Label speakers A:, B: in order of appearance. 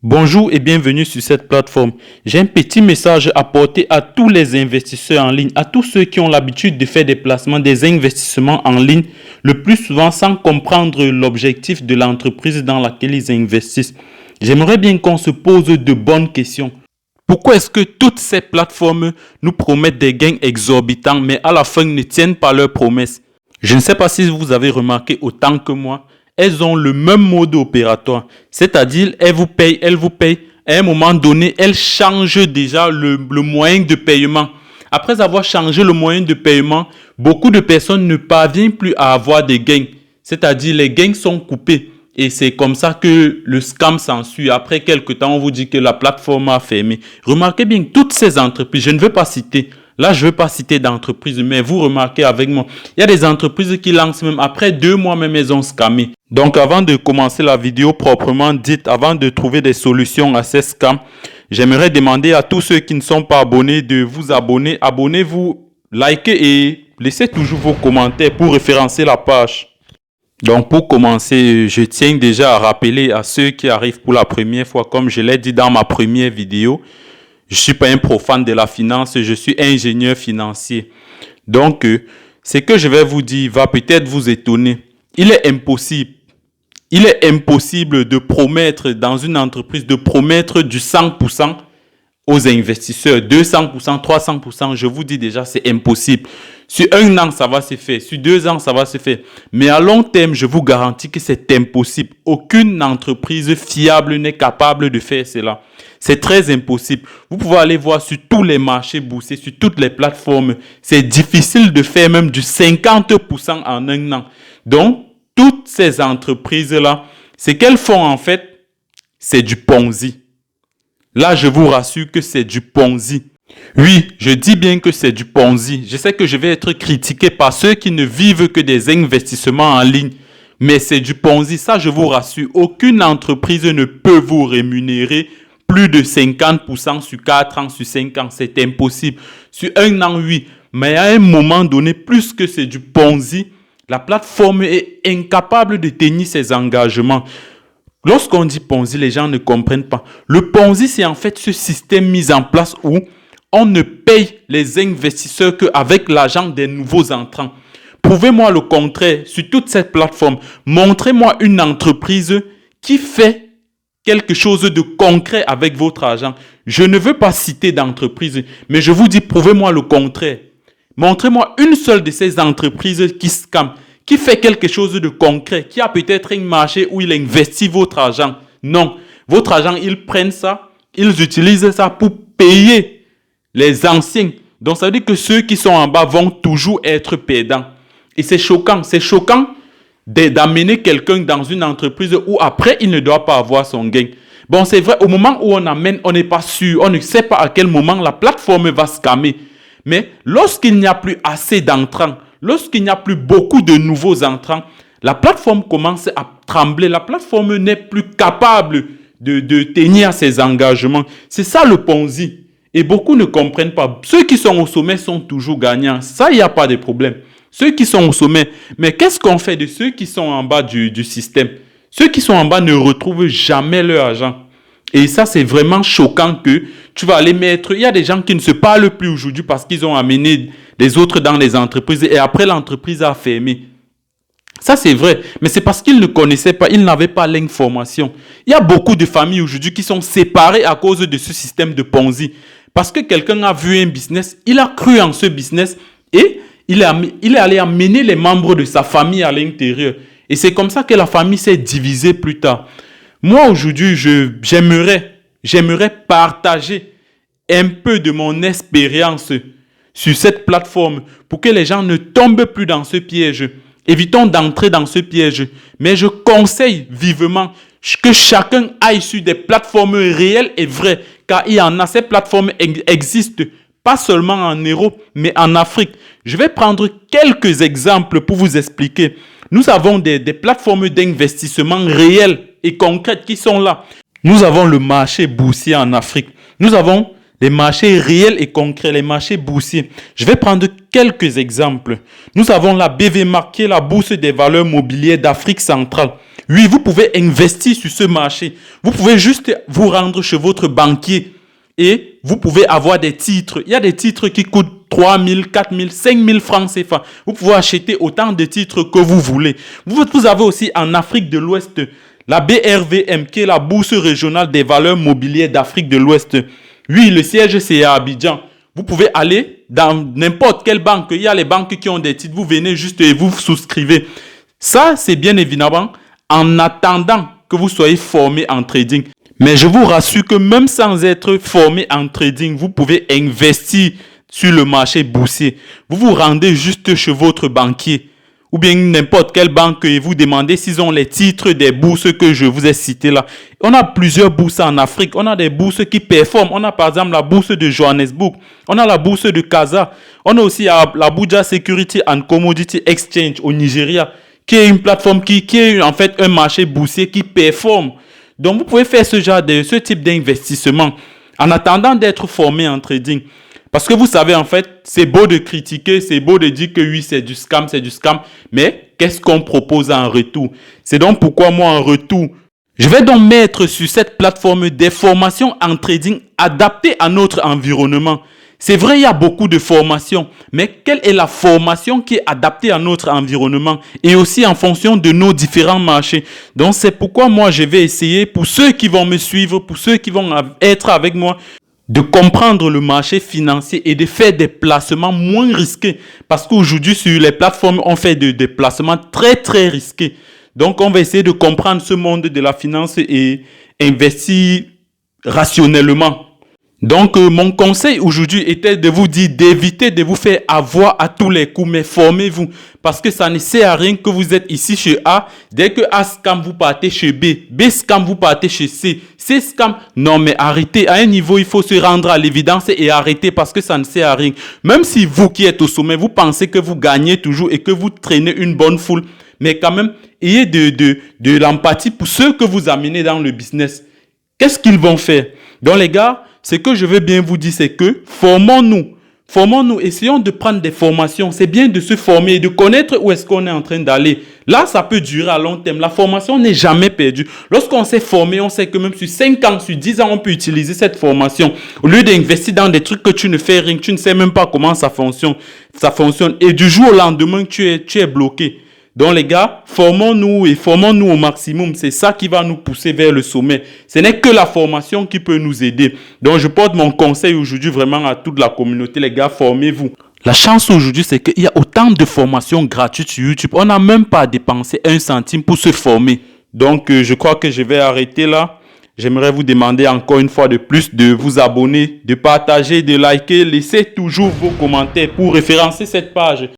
A: Bonjour et bienvenue sur cette plateforme. J'ai un petit message à porter à tous les investisseurs en ligne, à tous ceux qui ont l'habitude de faire des placements, des investissements en ligne, le plus souvent sans comprendre l'objectif de l'entreprise dans laquelle ils investissent. J'aimerais bien qu'on se pose de bonnes questions. Pourquoi est-ce que toutes ces plateformes nous promettent des gains exorbitants, mais à la fin ne tiennent pas leurs promesses? Je ne sais pas si vous avez remarqué autant que moi, elles ont le même mode opératoire. C'est-à-dire, elles vous payent. À un moment donné, elles changent déjà le moyen de paiement. Après avoir changé le moyen de paiement, beaucoup de personnes ne parviennent plus à avoir des gains. C'est-à-dire, les gains sont coupés. Et c'est comme ça que le scam s'ensuit. Après quelques temps, on vous dit que la plateforme a fermé. Remarquez bien, toutes ces entreprises, je ne veux pas citer. Là, je ne veux pas citer d'entreprise, mais vous remarquez avec moi, il y a des entreprises qui lancent même après 2 mois, même elles ont scamé. Donc, avant de commencer la vidéo proprement dite, avant de trouver des solutions à ces scams, j'aimerais demander à tous ceux qui ne sont pas abonnés de vous abonner. Abonnez-vous, likez et laissez toujours vos commentaires pour référencer la page. Donc, pour commencer, je tiens déjà à rappeler à ceux qui arrivent pour la première fois, comme je l'ai dit dans ma première vidéo, je ne suis pas un profane de la finance, je suis ingénieur financier. Donc, ce que je vais vous dire va peut-être vous étonner. Il est impossible de promettre dans une entreprise, de promettre du 100% aux investisseurs, 200%, 300%, je vous dis déjà, c'est impossible. Sur 1 an, ça va se faire. Sur 2 ans, ça va se faire. Mais à long terme, je vous garantis que c'est impossible. Aucune entreprise fiable n'est capable de faire cela. C'est très impossible. Vous pouvez aller voir sur tous les marchés boursiers, sur toutes les plateformes. C'est difficile de faire même du 50% en 1 an. Donc, toutes ces entreprises-là, ce qu'elles font en fait, c'est du Ponzi. Là, je vous rassure que c'est du Ponzi. Oui, je dis bien que c'est du Ponzi. Je sais que je vais être critiqué par ceux qui ne vivent que des investissements en ligne. Mais c'est du Ponzi. Ça, je vous rassure. Aucune entreprise ne peut vous rémunérer plus de 50% sur 4 ans, sur 5 ans. C'est impossible. Sur 1 an, oui. Mais à un moment donné, plus que c'est du Ponzi, la plateforme est incapable de tenir ses engagements. Lorsqu'on dit Ponzi, les gens ne comprennent pas. Le Ponzi, c'est en fait ce système mis en place où on ne paye les investisseurs qu'avec l'argent des nouveaux entrants. Prouvez-moi le contraire sur toute cette plateforme. Montrez-moi une entreprise qui fait quelque chose de concret avec votre argent. Je ne veux pas citer d'entreprise, mais je vous dis, prouvez-moi le contraire. Montrez-moi une seule de ces entreprises qui scamment, qui fait quelque chose de concret, qui a peut-être un marché où il investit votre argent. Non, votre argent, ils prennent ça, ils utilisent ça pour payer les anciens. Donc, ça veut dire que ceux qui sont en bas vont toujours être perdants. Et c'est choquant d'amener quelqu'un dans une entreprise où après, il ne doit pas avoir son gain. Bon, c'est vrai, au moment où on amène, on n'est pas sûr, on ne sait pas à quel moment la plateforme va scammer. Mais lorsqu'il n'y a plus assez d'entrants, lorsqu'il n'y a plus beaucoup de nouveaux entrants, la plateforme commence à trembler. La plateforme n'est plus capable de tenir ses engagements. C'est ça le Ponzi. Et beaucoup ne comprennent pas. Ceux qui sont au sommet sont toujours gagnants. Ça, il n'y a pas de problème. Ceux qui sont au sommet. Mais qu'est-ce qu'on fait de ceux qui sont en bas du système? Ceux qui sont en bas ne retrouvent jamais leur argent. Et ça, c'est vraiment choquant que tu vas aller mettre... Il y a des gens qui ne se parlent plus aujourd'hui parce qu'ils ont amené les autres dans les entreprises et après, l'entreprise a fermé. Ça, c'est vrai. Mais c'est parce qu'ils ne connaissaient pas, ils n'avaient pas l'information. Il y a beaucoup de familles aujourd'hui qui sont séparées à cause de ce système de Ponzi. Parce que quelqu'un a vu un business, il a cru en ce business et il est allé amener les membres de sa famille à l'intérieur. Et c'est comme ça que la famille s'est divisée plus tard. Moi, aujourd'hui, j'aimerais partager un peu de mon expérience sur cette plateforme pour que les gens ne tombent plus dans ce piège. Évitons d'entrer dans ce piège. Mais je conseille vivement que chacun aille sur des plateformes réelles et vraies. Car il y en a, ces plateformes existent pas seulement en Europe, mais en Afrique. Je vais prendre quelques exemples pour vous expliquer. Nous avons des plateformes d'investissement réelles et concrètes qui sont là. Nous avons le marché boursier en Afrique. Nous avons les marchés réels et concrets, les marchés boursiers. Je vais prendre quelques exemples. Nous avons la BVMarkt, qui est la bourse des valeurs mobilières d'Afrique centrale. Oui, vous pouvez investir sur ce marché. Vous pouvez juste vous rendre chez votre banquier et vous pouvez avoir des titres. Il y a des titres qui coûtent 3 000, 4 000, 5 000 francs CFA. Vous pouvez acheter autant de titres que vous voulez. Vous avez aussi en Afrique de l'Ouest la BRVM, qui est la Bourse régionale des valeurs mobilières d'Afrique de l'Ouest. Oui, le siège, c'est à Abidjan. Vous pouvez aller dans n'importe quelle banque. Il y a les banques qui ont des titres. Vous venez juste et vous souscrivez. Ça, c'est bien évidemment en attendant que vous soyez formé en trading. Mais je vous rassure que même sans être formé en trading, vous pouvez investir sur le marché boursier. Vous vous rendez juste chez votre banquier ou bien n'importe quelle banque et vous demandez s'ils ont les titres des bourses que je vous ai citées là. On a plusieurs bourses en Afrique. On a des bourses qui performent. On a par exemple la bourse de Johannesburg. On a la bourse de Casa. On a aussi l'Abuja Security and Commodity Exchange au Nigeria, qui est une plateforme qui est en fait un marché boursier qui performe. Donc, vous pouvez faire ce type d'investissement en attendant d'être formé en trading. Parce que vous savez, en fait, c'est beau de critiquer, c'est beau de dire que oui, c'est du scam, mais qu'est-ce qu'on propose en retour? C'est donc pourquoi moi, en retour, je vais donc mettre sur cette plateforme des formations en trading adaptées à notre environnement. C'est vrai, il y a beaucoup de formations, mais quelle est la formation qui est adaptée à notre environnement et aussi en fonction de nos différents marchés? Donc, c'est pourquoi moi, je vais essayer, pour ceux qui vont me suivre, pour ceux qui vont être avec moi, de comprendre le marché financier et de faire des placements moins risqués. Parce qu'aujourd'hui, sur les plateformes, on fait des placements très, très risqués. Donc, on va essayer de comprendre ce monde de la finance et investir rationnellement. Donc, mon conseil aujourd'hui était de vous dire d'éviter de vous faire avoir à tous les coups, mais formez-vous. Parce que ça ne sert à rien que vous êtes ici chez A. Dès que A scam, vous partez chez B. B scam, vous partez chez C. C scam, non mais arrêtez. À un niveau, il faut se rendre à l'évidence et arrêter parce que ça ne sert à rien. Même si vous qui êtes au sommet, vous pensez que vous gagnez toujours et que vous traînez une bonne foule, mais quand même, ayez de l'empathie pour ceux que vous amenez dans le business. Qu'est-ce qu'ils vont faire? Donc les gars, ce que je veux bien vous dire, c'est que formons-nous. Formons-nous, essayons de prendre des formations. C'est bien de se former et de connaître où est-ce qu'on est en train d'aller. Là, ça peut durer à long terme. La formation n'est jamais perdue. Lorsqu'on s'est formé, on sait que même sur 5 ans, sur 10 ans, on peut utiliser cette formation. Au lieu d'investir dans des trucs que tu ne fais rien, tu ne sais même pas comment ça fonctionne. Et du jour au lendemain, tu es bloqué. Donc les gars, formons-nous et formons-nous au maximum. C'est ça qui va nous pousser vers le sommet. Ce n'est que la formation qui peut nous aider. Donc je porte mon conseil aujourd'hui vraiment à toute la communauté. Les gars, formez-vous. La chance aujourd'hui, c'est qu'il y a autant de formations gratuites sur YouTube. On n'a même pas à dépenser 1 centime pour se former. Donc je crois que je vais arrêter là. J'aimerais vous demander encore une fois de plus de vous abonner, de partager, de liker. Laissez toujours vos commentaires pour référencer cette page.